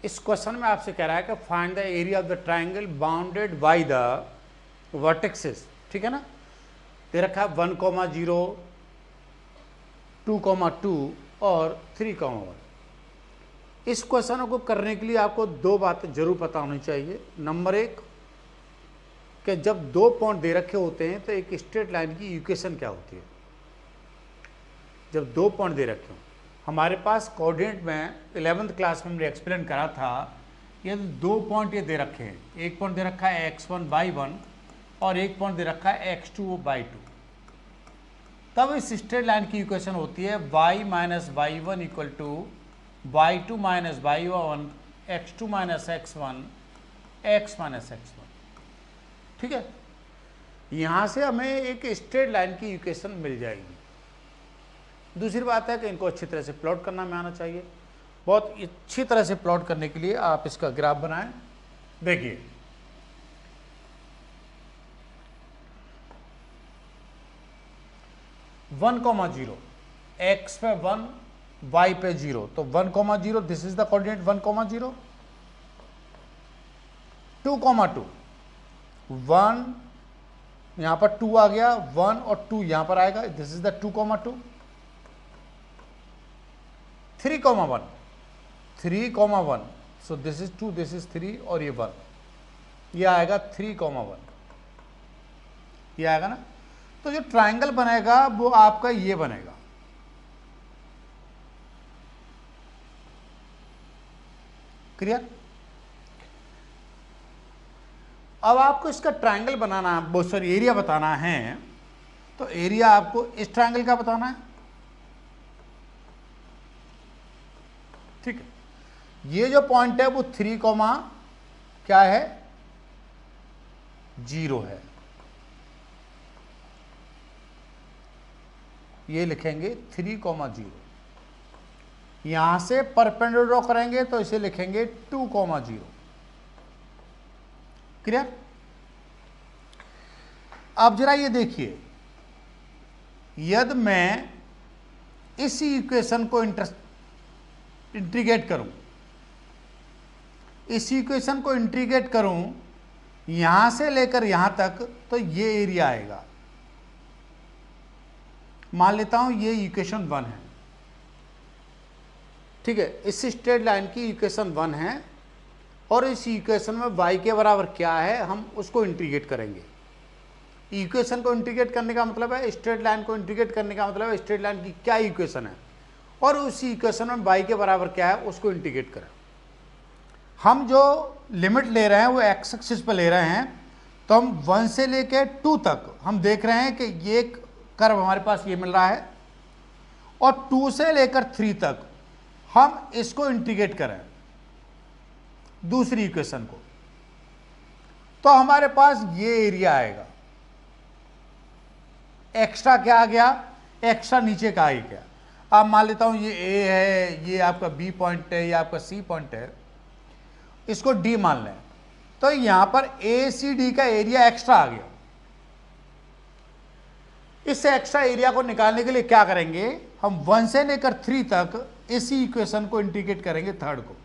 इस क्वेश्चन में आपसे कह रहा है कि find the area of the triangle bounded by the vertexes, ठीक है ना। दे रखा है 1,0, 2,2 और 3,1। इस क्वेश्चन को करने के लिए आपको दो बातें जरूर पता होनी चाहिए। नंबर एक, कि जब दो पॉइंट दे रखे होते हैं तो एक स्ट्रेट लाइन की इक्वेशन क्या होती है। जब दो पॉइंट दे रखे हो, हमारे पास कोऑर्डिनेट में 11th क्लास में हमने एक्सप्लेन करा था, ये दो पॉइंट ये दे रखे हैं। एक पॉइंट दे रखा है x1/1 और एक पॉइंट दे रखा है x2/2। तब इस स्ट्रेट लाइन की इक्वेशन होती है y minus y1 equal to y2 minus y1 x2 minus x1 x minus x1। ठीक है, यहाँ से हमें एक स्ट्रेट लाइन की इक्वेशन मिल जाएगी। दूसरी बात है कि इनको अच्छी तरह से प्लॉट करना में आना चाहिए। बहुत अच्छी तरह से प्लॉट करने के लिए आप इसका ग्राफ बनाएं। देखिए, वन कॉमा जीरो, एक्स पे 1 वाई पे 0, तो 1,0 दिस इज द कोऑर्डिनेट 1,0। 2,2 1 यहां पर 2 आ गया, 1 और 2 यहां पर आएगा, this is the 2,2। 3,1 3,1, so this is 2, this is 3 और ये 1, ये आएगा 3,1, ये आएगा ना। तो जो ट्राइंगल बनेगा वो आपका ये बनेगा। क्लियर। अब आपको इसका ट्राइंगल बनाना, बहुत सारी एरिया बताना है, तो एरिया आपको इस ट्राइंगल का बताना है। ठीक है, ये जो पॉइंट है वो 3, क्या है 0 है, ये लिखेंगे 3,0। यहां से परपेंडिकुलर ड्रॉ करेंगे तो इसे लिखेंगे 2,0। क्लियर। अब जरा ये देखिए, यदि मैं इसी इक्वेशन को इंटीग्रेट करूं, इस इक्वेशन को इंटीग्रेट करूं यहां से लेकर यहां तक, तो ये एरिया आएगा। मान लेता हूं ये इक्वेशन 1 है। ठीक है, इस स्ट्रेट लाइन की इक्वेशन 1 है और इस इक्वेशन में y के बराबर क्या है हम उसको इंटीग्रेट करेंगे। इक्वेशन को इंटीग्रेट करने का मतलब है, स्ट्रेट लाइन को इंटीग्रेट करने का मतलब है स्ट्रेट लाइन की क्या इक्वेशन है और उस इक्वेशन में y के बराबर क्या है उसको इंटीग्रेट करें। हम जो लिमिट ले रहे हैं वो x एक्सिस पर ले रहे हैं, तो हम 1 से लेकर 2 तक हम देख रहे हैं कि ये कर्व हमारे पास ये मिल रहा है, और 2 से लेकर 3 तक हम इसको इंटीग्रेट करें दूसरी इक्वेशन को, तो हमारे पास ये एरिया आएगा। एक्स्ट्रा क्या आ गया, एक्स्ट्रा नीचे का आ गया। अब मान लेता हूं ये ए है, ये आपका बी पॉइंट है, ये आपका सी पॉइंट है, इसको डी मान लें, तो यहां पर ए सी डी का एरिया एक्स्ट्रा आ गया। इस एक्स्ट्रा एरिया को निकालने के लिए क्या करेंगे, हम 1 से लेकर 3 तक इसी इक्वेशन को इंटीग्रेट करेंगे थर्ड को,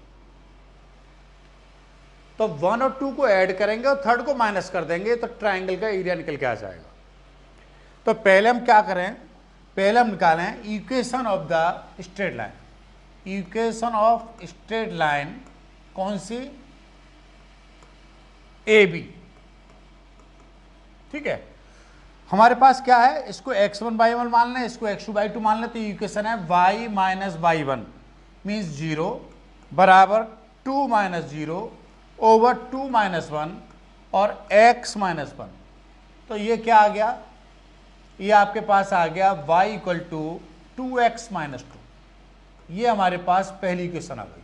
तो 1 और 2 को ऐड करेंगे और थर्ड को माइनस कर देंगे, तो ट्राइंगल का एरिया निकल के आ जाएगा। तो पहले हम क्या करें, पहले हम निकालें equation of the straight line. Equation of straight line कौन सी, ए बी। ठीक है, हमारे पास क्या है, इसको x1/1 मान लें, इसको x2/2 मान लें, तो इक्वेशन है y माइनस y1 मीन्स 0 बराबर 2 माइनस 0 ओवर 2 माइनस 1 और x माइनस 1। तो ये क्या आ गया, ये आपके पास आ गया y equal to 2x minus 2। ये हमारे पास पहली इक्वेशन आ गई।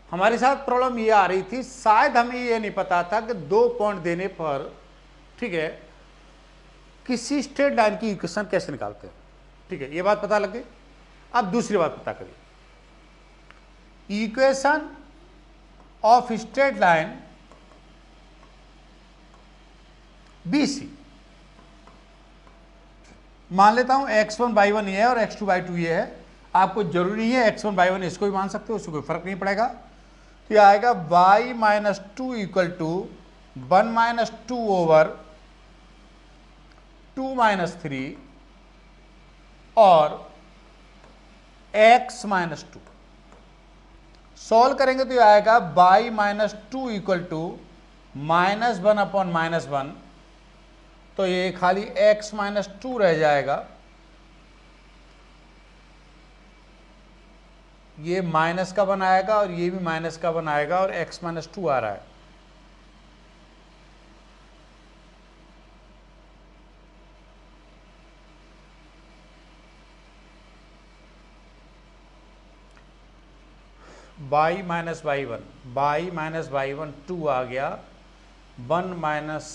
हमारे साथ प्रॉब्लम ये आ रही थी, शायद हमें ये नहीं पता था कि दो पॉइंट देने पर, ठीक है, किसी स्ट्रेट लाइन की इक्वेशन कैसे निकालते हैं। ठीक है, ये बात पता लग गई। अब दूसरी बात पता करिए, equation of straight line BC। मान लेता हूं x1/1 ये है और x2/2 ये है। आपको जरूरी है x1 y1 इसको भी मान सकते हो, उससे कोई फर्क नहीं पड़ेगा। तो यह आएगा y minus two equal to 1 minus two over 2 minus 3 और x माइनस टू। सॉल्व करेंगे तो यह आएगा y minus two equal to -1 upon -1, तो ये खाली x माइनस टू रह जाएगा, ये माइनस का बनाएगा और ये भी माइनस का बनाएगा और x माइनस टू आ रहा है। y माइनस वाई वन 2 आ गया, 1 माइनस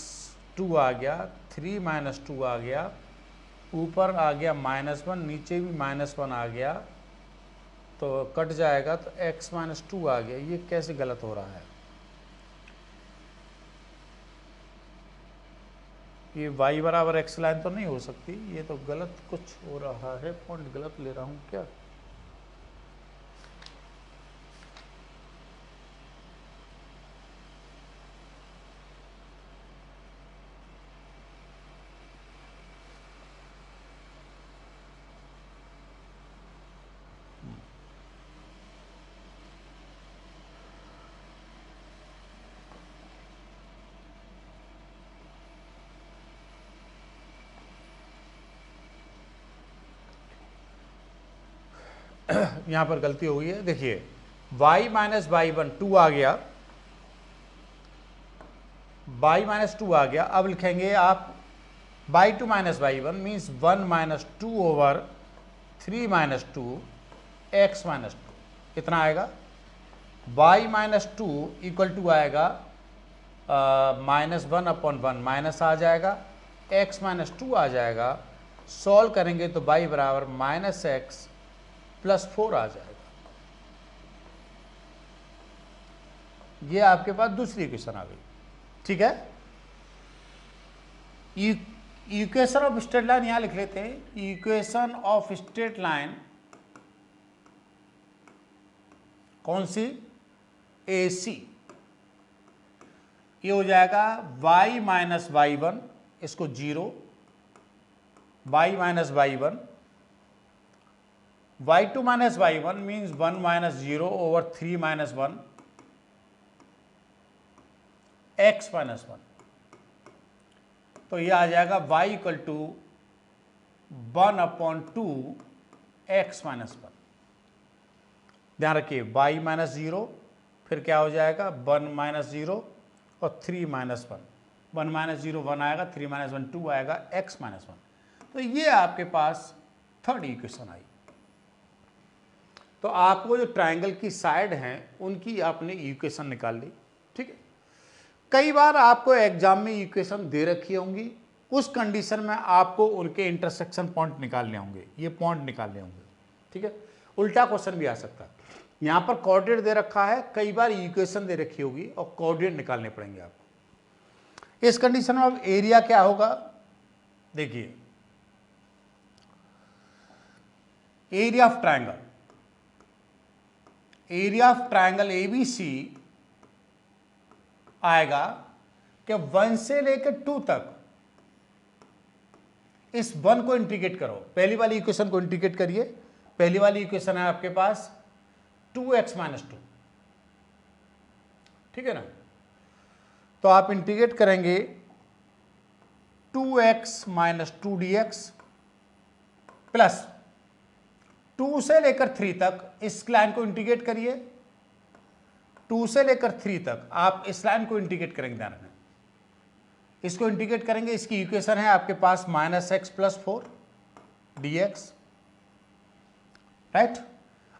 2 आ गया, 3 माइनस 2 आ गया, ऊपर आ गया -1, नीचे भी -1 आ गया, तो कट जाएगा, तो x माइनस 2 आ गया। ये कैसे गलत हो रहा है? ये y बराबर x लाइन तो नहीं हो सकती, ये तो गलत कुछ हो रहा है, पॉइंट गलत ले रहा हूँ क्या? यहाँ पर गलती हो गई है, देखिए y माइनस वाई वन 2 आ गया, y माइनस 2 आ गया। अब लिखेंगे आप y2 minus y one means 1 minus 2 over 3 minus 2 x minus 2, कितना आएगा? y माइनस 2 इक्वल टू आएगा -1 अपॉन 1, माइनस आ जाएगा, x माइनस 2 आ जाएगा। सॉल्व करेंगे तो y बराबर -x प्लस 4 आ जाएगा। ये आपके पास दूसरी इक्वेशन आ गई, ठीक है। इक्वेशन ऑफ स्ट्रेट लाइन यहां लिख लेते हैं। इक्वेशन ऑफ स्ट्रेट लाइन कौन सी? AC। ये हो जाएगा y माइनस वाई वन, इसको 0, y minus y one, y2 minus y one means 1 minus 0 over 3 minus 1 x minus 1, तो ये आ जाएगा y equal to 1 upon 2 x minus 1। ध्यान रखिए y माइनस 0, फिर क्या हो जाएगा 1 माइनस 0 और 3 माइनस 1, 1 माइनस 0 1 आएगा, 3 माइनस 1 2 आएगा, x माइनस 1। तो ये आपके पास थर्ड इक्वेशन आई। तो आपको जो ट्रायंगल की साइड हैं उनकी आपने इक्वेशन निकाल ली, ठीक है। कई बार आपको एग्जाम में इक्वेशन दे रखी होंगी, उस कंडीशन में आपको उनके इंटरसेक्शन पॉइंट निकालने होंगे, ये पॉइंट निकालने होंगे, ठीक है। उल्टा क्वेश्चन भी आ सकता है। यहाँ पर कोऑर्डिनेट दे रखा है, कई बार इक्वेशन दे रखी होगी और कोऑर्डिनेट निकालने पड़ेंगे आपको। इस कंडीशन में अब एरिया क्या होगा? देखिए area of triangle, area of triangle ABC आएगा कि 1 से लेकर 2 तक, इस 1 को इंटीग्रेट करो, पहली वाली इक्वेशन को इंटीग्रेट करिए। पहली वाली इक्वेशन है आपके पास 2x माइनस 2, ठीक है ना। तो आप इंटीग्रेट करेंगे 2x माइनस 2 dx प्लस 2 से लेकर 3 तक, इस लाइन को इंटीग्रेट करिए, 2 से लेकर 3 तक आप इस लाइन को इंटीग्रेट करेंगे। ध्यान रखना, इसको इंटीग्रेट करेंगे, इसकी इक्वेशन है आपके पास -x प्लस 4 dx, राइट।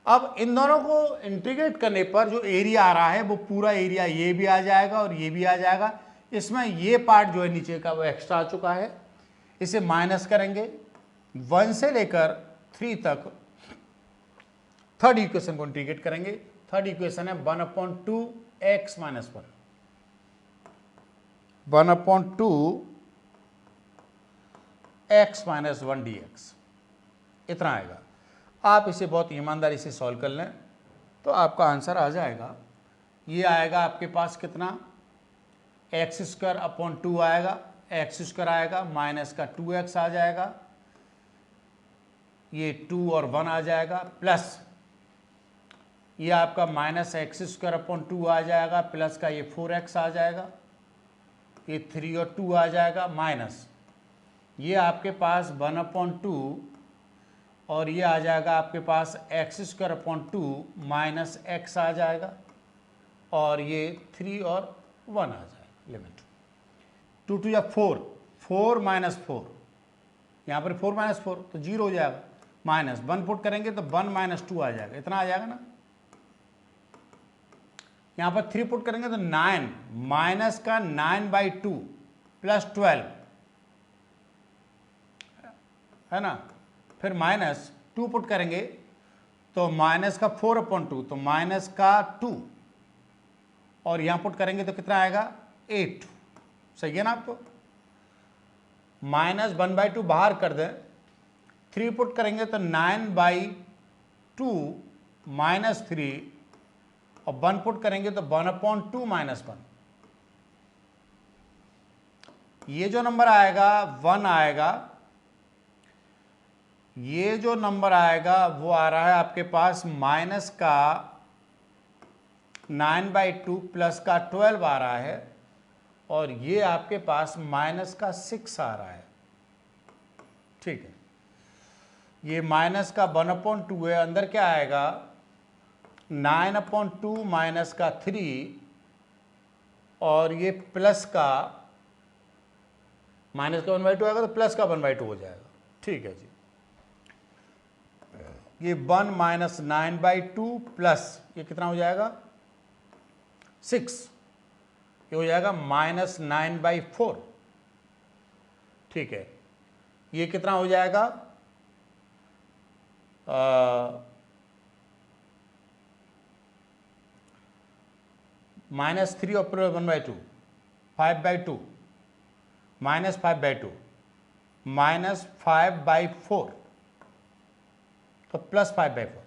अब इन दोनों को इंटीग्रेट करने पर जो एरिया आ रहा है वो पूरा एरिया ये भी आ जाएगा और ये भी आ जाएगा। इसमें ये पार्ट जो है नीचे का वो एक्स्ट्रा आ चुका है, इसे माइनस करेंगे 1 से लेकर 3 तक। थर्ड इक्वेशन को इंटीग्रेट करेंगे, थर्ड इक्वेशन है 1 upon 2 x minus 1, 1 upon 2 x minus 1 dx, इतना आएगा। आप इसे बहुत ईमानदारी से सॉल्व कर लें तो आपका आंसर आ जाएगा। ये आएगा आपके पास कितना, एक्स स्क्वायर अपॉन 2 आएगा, एक्स स्क्वायर आएगा, माइनस का 2x आ जाएगा, ये 2 और 1 आ जाएगा, प्लस ये आपका माइनस एक्स स्क्वायर अपॉन 2 आ जाएगा, प्लस का ये 4x आ जाएगा, ये 3 और 2 आ जाएगा, माइनस ये आपके पास 1 अपॉन 2 और ये आ जाएगा आपके पास एक्स स्क्वायर अपॉन 2 माइनस एक्स आ जाएगा, और ये 3 और 1 आ जाएगा। लिमिट 2 2 या 4, 4 माइनस 4, यहाँ पर 4 माइनस 4 तो 0 हो जाएगा, माइनस 1 पुट करेंगे तो 1 माइनस 2 आ जाएगा, इतना आ जाएगा ना। यहाँ पर 3 पुट करेंगे तो 9 माइनस का 9/2 प्लस 12 है ना, फिर माइनस 2 पुट करेंगे तो माइनस का 4 अपॉन 2 तो माइनस का 2, और यहाँ पुट करेंगे तो कितना आएगा 8, सही है ना आपको। माइनस 1/2 बाहर कर दें, 3 पुट करेंगे तो 9/2 माइनस 3, और 1 पुट करेंगे तो 1/2 माइनस 1। ये जो नंबर आएगा 1 आएगा, ये जो नंबर आएगा वो आ रहा है आपके पास माइनस का 9/2 प्लस का 12 आ रहा है, और ये आपके पास माइनस का 6 आ रहा है। ठीक है, ये माइनस का 1/2 है, अंदर क्या आएगा 9/2 माइनस का 3, और ये प्लस का माइनस का 1/2 आएगा तो प्लस का 1/2 हो जाएगा। ठीक है जी, ये 1 माइनस 9/2 प्लस ये कितना हो जाएगा 6, ये हो जाएगा माइनस 9/4। ठीक है, ये कितना हो जाएगा माइनस 3 और प्लस 1/2 5/2 माइनस 5/2 माइनस 5/4 तो प्लस 5/4।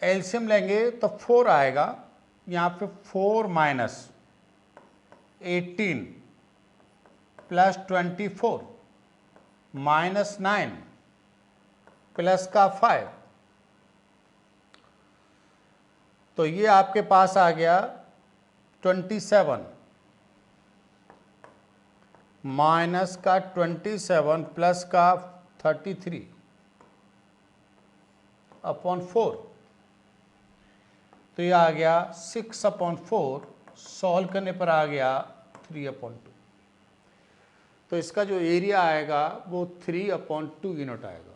एलसीएम लेंगे तो 4 आएगा, यहाँ पे 4 माइनस 18 प्लस 24 माइनस 9 प्लस का 5, तो ये आपके पास आ गया 27 माइनस का 27 प्लस का 33 अपॉन 4, तो ये आ गया 6/4, सॉल्व करने पर आ गया 3/2। तो इसका जो एरिया आएगा वो 3/2 यूनिट आएगा।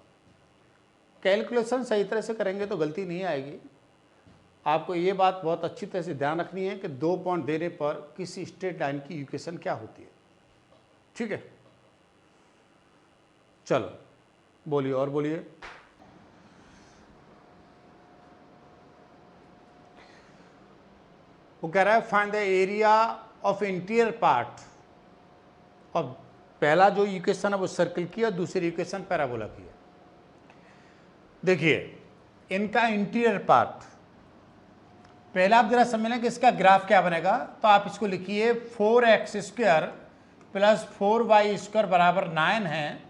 कैलकुलेशन सही तरह से करेंगे तो गलती नहीं आएगी। आपको ये बात बहुत अच्छी तरह से ध्यान रखनी है कि 2 पॉइंट देने पर किसी स्ट्रेट लाइन की इक्वेशन क्या होती है। ठीक है, चलो बोलिए और बोलिए। वो कह रहा है find the area of interior part, और पहला जो इक्वेशन है वो सर्कल की और दूसरी इक्वेशन पैराबोला की है। देखिए इनका इंटीरियर पार्ट, पहला आप जरा समझ लें कि इसका ग्राफ क्या बनेगा, तो आप इसको लिखिए 4x² प्लस 4y² बराबर 9 है।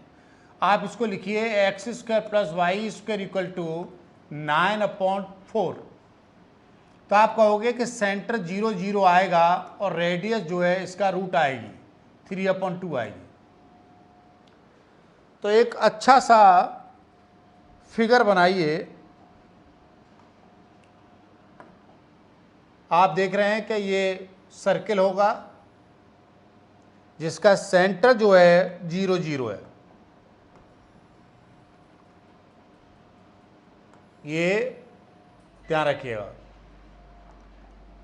आप इसको लिखिए x² plus y² equal to 9/4। तो आप कहोगे कि सेंटर 0 0 आएगा और रेडियस जो है इसका रूट आएगी 3/2 आएगी। तो एक अच्छा सा फिगर बनाइए। आप देख रहे हैं कि ये सर्किल होगा जिसका सेंटर जो है 0 0 है। ये ध्यान रखिएगा,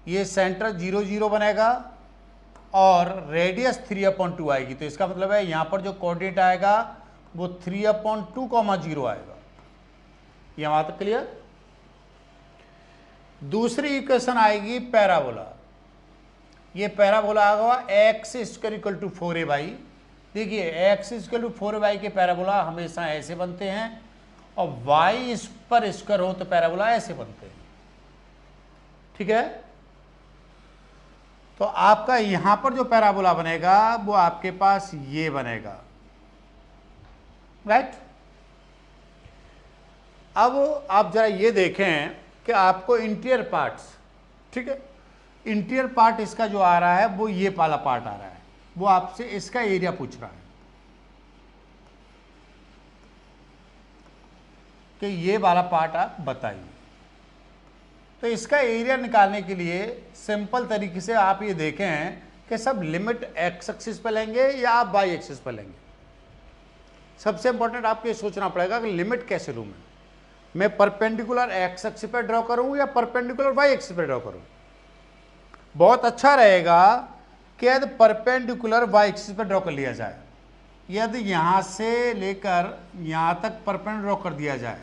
ये सेंटर 0 0 बनेगा और रेडियस 3/2 आएगी। तो इसका मतलब है यहाँ पर जो कोऑर्डिनेट आएगा वो 3/2, 0 आएगा। ये वहाँ तक क्लियर। दूसरी इक्वेशन आएगी पैराबोला। ये पैराबोला आएगा x² इक्वल टू 4a/, देखिए x इक्वल टू 4y के पैराबोला हमेशा ऐसे बनते हैं और y इस पर स्क्वायर हो तो पैराबोला ऐसे बनते हैं। ठीक है, तो आपका यहां पर जो पैराबोला बनेगा वो आपके पास ये बनेगा, राइट। अब आप जरा ये देखें कि आपको इंटीरियर पार्ट्स, ठीक है, इंटीरियर पार्ट इसका जो आ रहा है वो ये वाला पार्ट आ रहा है, वो आपसे इसका एरिया पूछ रहा है कि ये वाला पार्ट आप बताइए। तो इसका एरिया निकालने के लिए सिंपल तरीके से आप ये देखें कि सब लिमिट एक्स एक्सिस पर लेंगे या आप वाई एक्सिस पर लेंगे। सबसे इंपॉर्टेंट आपको ये सोचना पड़ेगा कि लिमिट कैसे लूँ मैं परपेंडिकुलर एक्स एक्सिस पर ड्रॉ करूँ या परपेंडिकुलर वाई एक्सिस पर ड्रॉ करूँ। बहुत अच्छा रहेगा कि यदि परपेंडिकुलर वाई एक्सिस पर ड्रॉ कर लिया जाए, यदि यहाँ से लेकर यहाँ तक परपेंडिकुलर ड्रॉ कर दिया जाए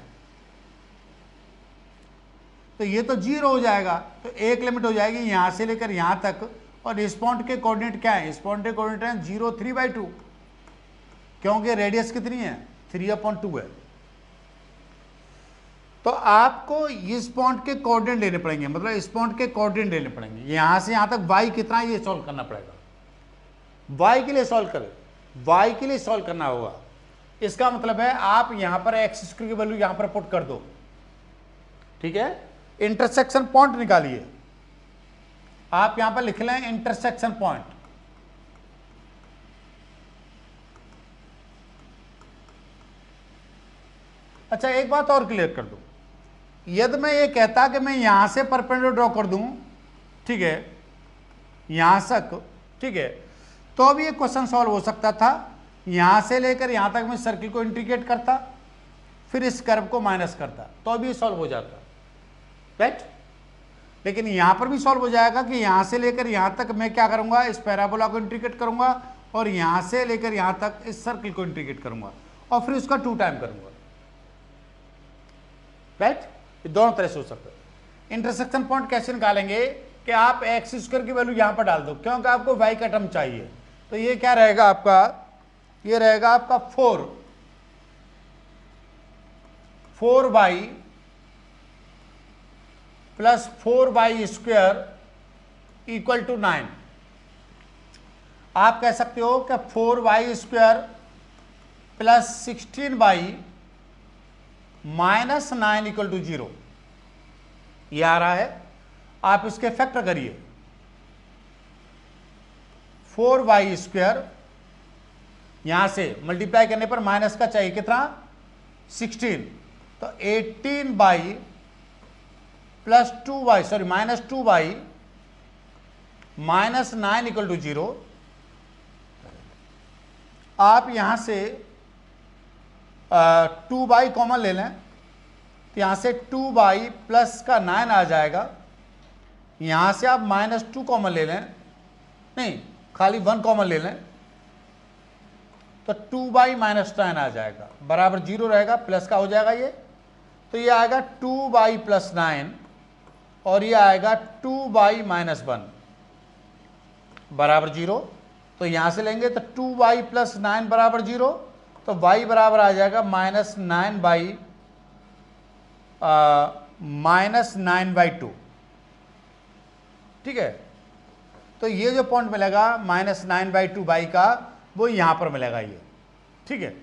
तो ये तो 0 हो जाएगा, तो एक लिमिट हो जाएगी यहाँ से लेकर यहाँ तक। और इस पॉइंट के कोऑर्डिनेट क्या है, इस पॉइंट के कोऑर्डिनेट हैं 0 3/2, क्योंकि रेडियस कितनी है 3/2 है। तो आपको इस पॉइंट के कोऑर्डिनेट लेने पड़ेंगे, मतलब इस पॉइंट के कोऑर्डिनेट लेने पड़ेंगे। यहां से यहां तक y कितना है ये सॉल्व करना पड़ेगा। y के लिए सॉल्व करें, y के लिए सॉल्व करना होगा। इसका मतलब है आप यहां पर x स्क्वायर की वैल्यू यहां पर पुट कर दो, ठीक है। इंटरसेक्शन पॉइंट निकालिए, आप यहां पर लिख लें इंटरसेक्शन पॉइंट। अच्छा, एक बात और क्लियर कर दूं, यदि मैं ये कहता कि मैं यहां से परपेंडिकुलर ड्रॉ कर दूं, ठीक है, यहां तक, ठीक है, तो अब ये क्वेश्चन सॉल्व हो सकता था। यहां से लेकर यहां तक मैं सर्किल को इंटीग्रेट करता, फिर इस कर्व को माइनस करता, तो अब ये सॉल्व हो जाता, राइट। लेकिन यहां पर भी सॉल्व हो जाएगा कि यहां से लेकर यहां तक मैं क्या करूंगा, इस पैराबोला को इंटीग्रेट करूंगा और यहां से लेकर यहां तक इस सर्किल को इंटीग्रेट करूंगा और फिर उसका 2 टाइम करूंगा, राइट। ये दोनों तरह से हो सकता है। इंटरसेक्शन पॉइंट कैसे निकालेंगे कि आप एक्स स्क्वायर की वैल्यू यहां पर डाल दो, क्योंकि आपको वाई का टर्म चाहिए। तो ये क्या रहेगा आपका, ये रहेगा आपका 4y plus 4y square equal to 9। आप कह सकते हो कि 4y square plus 16y minus 9 equal to 0, ये आ रहा है। आप इसके फैक्टर करिए, 4y स्क्वायर यहां से मल्टीप्लाई करने पर माइनस का चाहिए कितना 16, तो 18y plus 2y sorry minus 2y minus 9 equal to 0। आप यहां से 2y कॉमन ले लें, तो यहां से 2y प्लस का 9 आ जाएगा। यहां से आप माइनस 2 कॉमन ले लें, नहीं खाली 1 कॉमन ले लें, तो 2y माइनस 9 आ जाएगा, बराबर 0 रहेगा, प्लस का हो जाएगा ये। तो ये आएगा 2y प्लस 9 और ये आएगा 2y माइनस 1 बराबर 0। तो यहां से लेंगे तो 2y प्लस 9 बराबर 0, तो y बराबर आ जाएगा माइनस 9/2, ठीक है। तो ये जो पॉइंट मिलेगा माइनस 9/2 y का, वो यहां पर मिलेगा ये, ठीक है।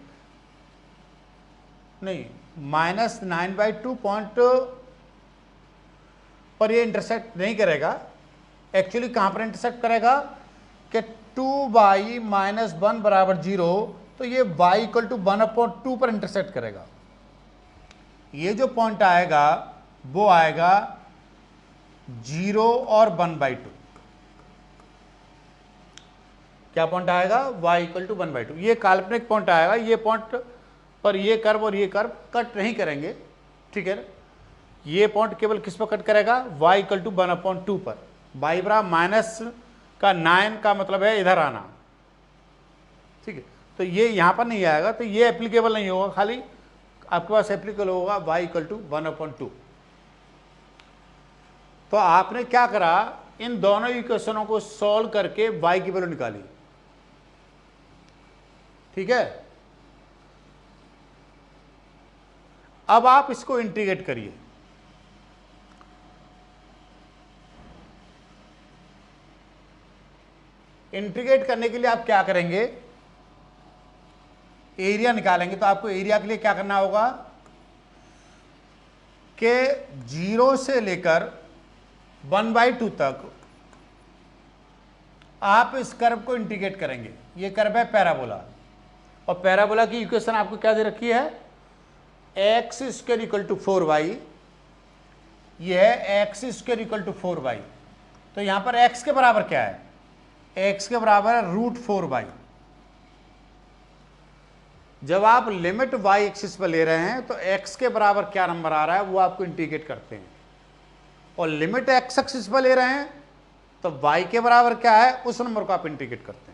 नहीं, माइनस 9/2 पॉइंट पर ये इंटरसेक्ट नहीं करेगा। एक्चुअली कहां पर इंटरसेक्ट करेगा कि 2y माइनस 1 बराबर 0, तो ये y इक्वल टू 1/2 पर इंटरसेक्ट करेगा। ये जो पॉइंट आएगा वो आएगा 0 और 1/2। क्या पॉइंट आएगा, y इक्वल टू 1/2। ये काल्पनिक पॉइंट आएगा, ये पॉइंट पर ये कर्व और ये कर्व कट नहीं करेंगे, ठीक है। ये पॉइंट केवल किस पर कट करेगा, y इक्वल टू 1/2 पर। y बराबर माइनस का 9 का मतलब है इधर आना, ठीक है। तो ये यहां पर नहीं आएगा, तो ये एप्लीकेबल नहीं होगा, खाली आपके पास एप्लीकेबल होगा y इक्वल टू 1/2। तो आपने क्या करा, इन दोनों इक्वेशनों को सॉल्व करके y की वैल्यू निकाली। ठीक है। अब आप इसको इंटीग्रेट करिए। इंटीग्रेट करने के लिए आप क्या करेंगे, एरिया निकालेंगे। तो आपको एरिया के लिए क्या करना होगा कि 0 से लेकर 1/2 तक आप इस कर्व को इंटीग्रेट करेंगे। ये कर्व है पैराबोला, और पैराबोला की इक्वेशन आपको क्या दे रखी है, x square equal to 4y, यह है x square equal to 4y। तो यहां पर x के बराबर क्या है, x के बराबर है √4y। जब आप लिमिट y एक्सिस पर ले रहे हैं तो x के बराबर क्या नंबर आ रहा है वो आपको इंटीग्रेट करते हैं, और लिमिट x एक्सिस पर ले रहे हैं तो y के बराबर क्या है उस नंबर को आप इंटीग्रेट करते हैं।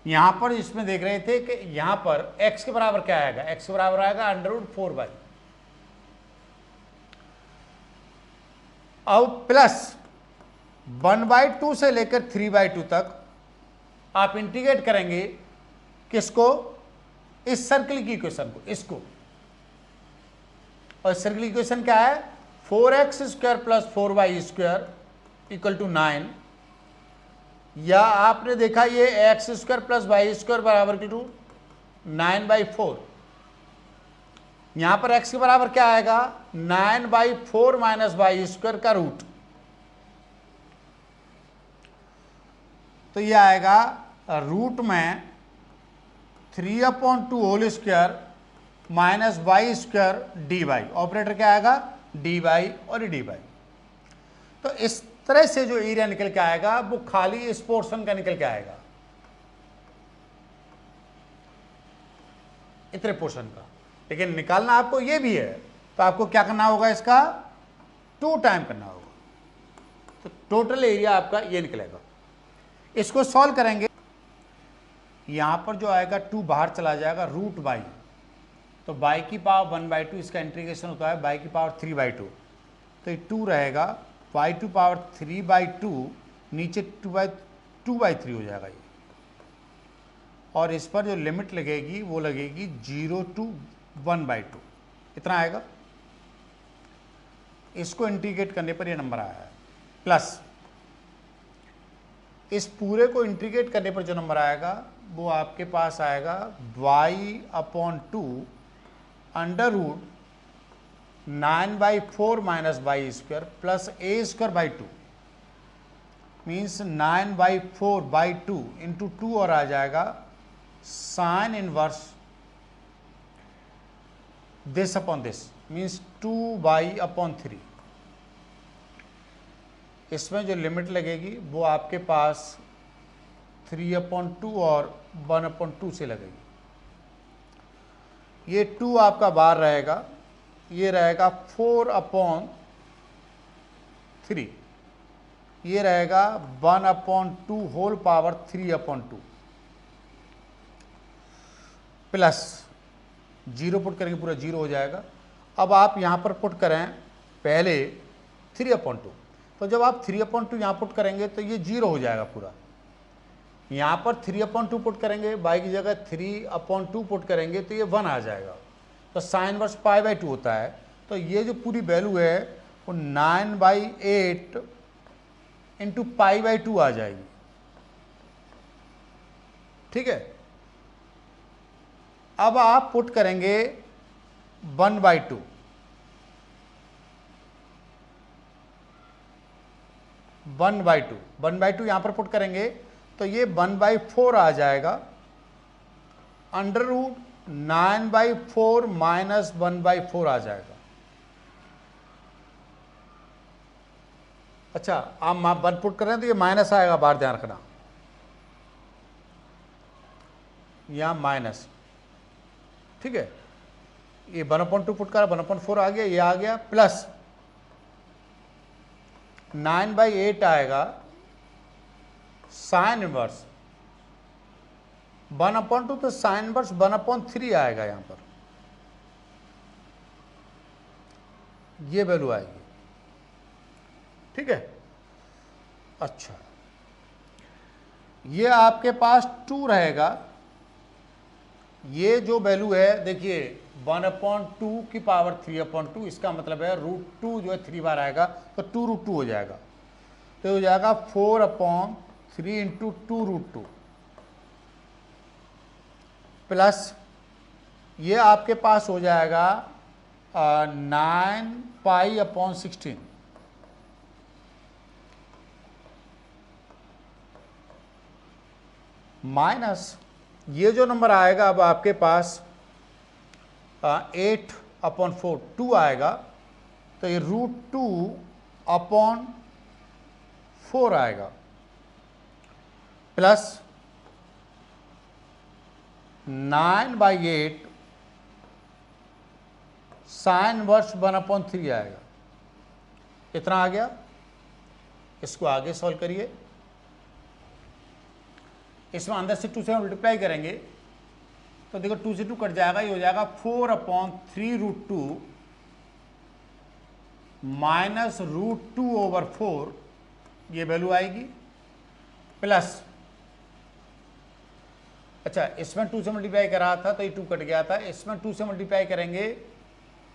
यहां पर इसमें देख रहे थे कि यहां पर x के बराबर क्या आएगा, x के बराबर आएगा √4y। अब प्लस 1/2 से लेकर 3/2 तक आप इंटीग्रेट करेंगे किसको, इस सर्किल की इक्वेशन को, इसको। और सर्किल की इक्वेशन क्या है, 4x² + 4y² = 9, या आपने देखा ये x² + y² बराबर की 9/4। यहां पर x के बराबर क्या आएगा, 9/4 - y² का रूट। तो ये आएगा रूट में 3/2 whole square minus y² dy। Operator क्या आएगा, dy और dy। तो इस तरह से जो एरिया निकल के आएगा वो खाली इस पोर्शन का निकल के आएगा, इतने पोर्शन का। लेकिन निकालना आपको ये भी है, तो आपको क्या करना होगा, इसका 2 टाइम करना होगा। तो टोटल एरिया आपका ये निकलेगा। इसको सॉल्व करेंगे, यहां पर जो आएगा 2 बाहर चला जाएगा, √y। तो y की पावर 1/2, इसका इंटीग्रेशन होता है y की पावर 3/2। तो ये 2 रहेगा, y टू पावर 3/2 नीचे 2/3 हो जाएगा ये। और इस पर जो लिमिट लगेगी वो लगेगी 0 to 1/2, इतना आएगा। इसको इंटीग्रेट करने पर ये नंबर आया है, प्लस इस पूरे को इंटीग्रेट करने पर जो नंबर आएगा वो आपके पास आएगा y/2 √ 9/4 - y² plus a²/2 means 9/4/2 into 2, और आ जाएगा sine inverse this upon this means 2y/3। इसमें जो लिमिट लगेगी वो आपके पास 3/2 और 1/2 से लगेगी। ये 2 आपका बाहर रहेगा, ये रहेगा 4/3, ये रहेगा 1/2 होल पावर 3/2 प्लस 0 पुट करेंगे पूरा 0 हो जाएगा। अब आप यहाँ पर पुट करें पहले 3/2, तो जब आप 3/2 यहाँ पुट करेंगे तो ये 0 हो जाएगा पूरा। यहाँ पर 3/2 पुट करेंगे, y की जगह 3/2 पुट करेंगे तो ये 1 आ जाएगा। तो साइन इनवर्स π/2 होता है। तो ये जो पूरी वैल्यू है वो 9/8 इंटू π/2 आ जाएगी, ठीक है। अब आप पुट करेंगे 1/2, यहां पर पुट करेंगे तो ये 1/4 आ जाएगा, √ 9/4 माइनस 1/4 आ जाएगा। अच्छा, आप 1 पुट कर रहे हैं तो ये माइनस आएगा, बाहर ध्यान रखना, यहां माइनस, ठीक है। ये 1/2 पुट कर 1/4 आ गया, ये आ गया, प्लस 9/8 आएगा साइन इनवर्स 1/2, तो साइन इनवर्स 1/3 आएगा यहां पर, ये वैल्यू आएगी, ठीक है। अच्छा, ये आपके पास 2 रहेगा, ये जो वैल्यू है देखिए 1/2 की पावर 3/2, इसका मतलब है √2 जो है 3 बार आएगा तो 2√2 हो जाएगा, तो हो जाएगा 4/3 इंटू 2√2 प्लस ये आपके पास हो जाएगा 9π/16 माइनस ये जो नंबर आएगा अब आपके पास 8/4 2 आएगा, तो ये √2/4 आएगा प्लस 9/8 साइन वर्स 1/3 आएगा। इतना आ गया। इसको आगे सॉल्व करिए, इसमें अंदर से 2 से मल्टीप्लाई करेंगे तो देखो 2 से 2 कट जाएगा, ये हो जाएगा 4/3√2 माइनस √2/4, ये वैल्यू आएगी प्लस, अच्छा इसमें 2 से मल्टीप्लाई करा था तो ये 2 कट गया था, इसमें 2 से मल्टीप्लाई करेंगे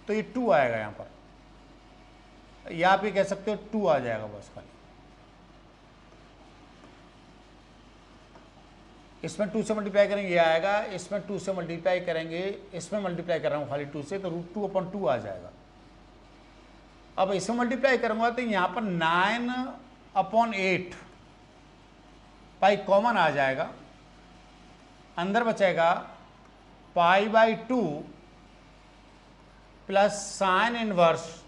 तो ये 2 आएगा यहाँ पर, या आप ये कह सकते हो 2 आ जाएगा बस खाली। इसमें 2 से मल्टीप्लाई करेंगे ये आएगा, इसमें 2 से मल्टीप्लाई करेंगे, इसमें मल्टीप्लाई कर रहा हूँ खाली 2 से, तो √2/2 आ जाएगा। अब इसमें मल्टीप्लाई करूंगा तो यहाँ पर 9/8 पाई कॉमन आ जाएगा, अंदर बचेगा π/2 प्लस साइन इनवर्स,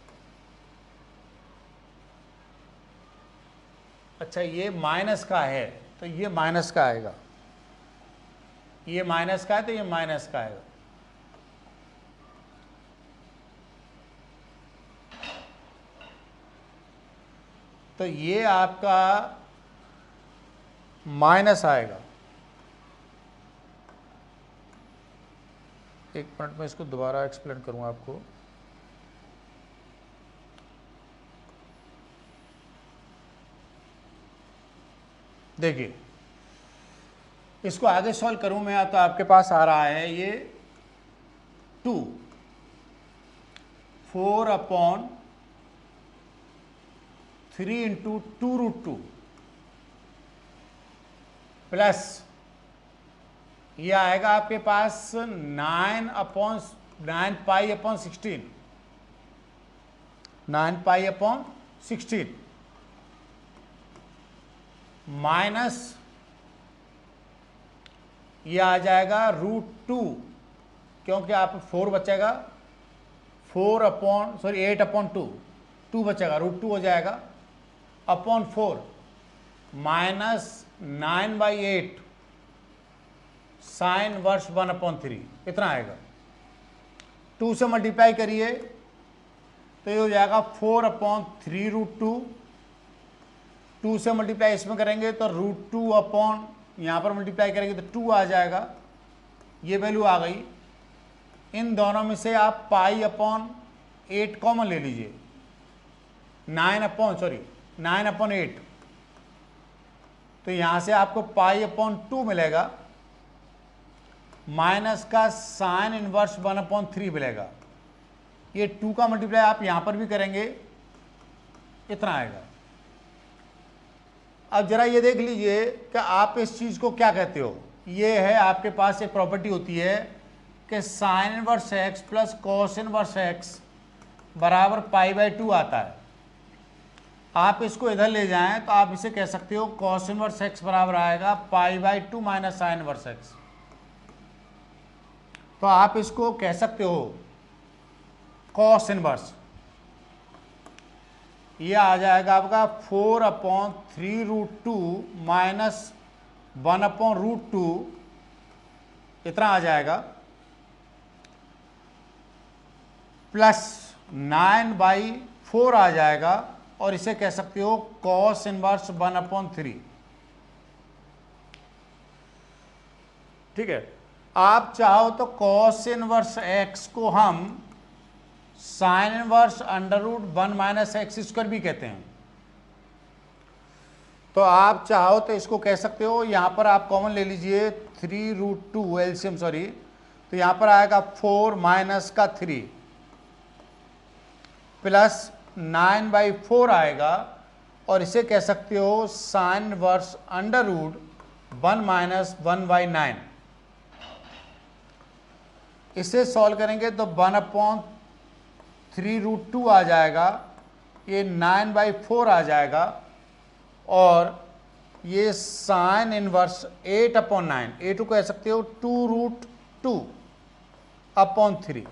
अच्छा ये माइनस का है तो ये माइनस का आएगा, ये माइनस का है तो ये माइनस का आएगा। तो ये आपका माइनस आएगा। एक मिनट में इसको दोबारा एक्सप्लेन करूंगा आपको। देखिए इसको आगे सॉल्व करूं मैं तो आपके पास आ रहा है ये 2 4/3 इंटू 2√2 प्लस ये आएगा आपके पास 9π/16 माइनस ये आ जाएगा √2, क्योंकि आप 4 बचेगा 8/2 2 बचेगा √2 हो जाएगा /4 माइनस 9/8 साइन वर्स 1/3, इतना आएगा। 2 से मल्टीप्लाई करिए तो ये हो जाएगा 4/3√2, 2 से मल्टीप्लाई इसमें करेंगे तो √2 यहाँ पर मल्टीप्लाई करेंगे तो 2 आ जाएगा, ये वैल्यू आ गई। इन दोनों में से आप π/8 कॉमन ले लीजिए, 9/8, तो यहाँ से आपको π/2 मिलेगा माइनस का साइन इनवर्स 1/3 मिलेगा। ये 2 का मल्टीप्लाई आप यहाँ पर भी करेंगे, इतना आएगा। अब जरा ये देख लीजिए कि आप इस चीज़ को क्या कहते हो। ये है आपके पास एक प्रॉपर्टी होती है कि sine inverse x plus cos inverse x बराबर π/2 आता है। आप इसको इधर ले जाएं तो आप इसे कह सकते हो कॉस इनवर्स x बराबर आएगा π/2 माइनस साइन इनवर्स x। तो आप इसको कह सकते हो कॉस इनवर्स, ये आ जाएगा आपका 4/3√2 माइनस 1/√2, इतना आ जाएगा प्लस 9/4 आ जाएगा, और इसे कह सकते हो कॉस इनवर्स 1/3। ठीक है, आप चाहो तो कॉस इनवर्स x को हम साइन इनवर्स √1 माइनस x² भी कहते हैं। तो आप चाहो तो इसको कह सकते हो, यहां पर आप कॉमन ले लीजिए 3√2 एलसीएम, तो यहाँ पर आएगा 4 माइनस का 3 प्लस 9/4 आएगा, और इसे कह सकते हो sine inverse under root 1 minus 1/9। इसे सॉल्व करेंगे तो 1/3√2 आ जाएगा, ये 9/4 आ जाएगा, और ये साइन इनवर्स 8/9, 8 को कह सकते हो 2√2/3,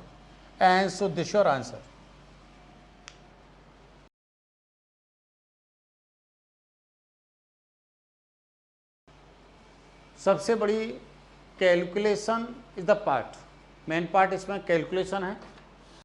and so this your answer. सबसे बड़ी calculation is the part, main part इसमें कैलकुलेशन है।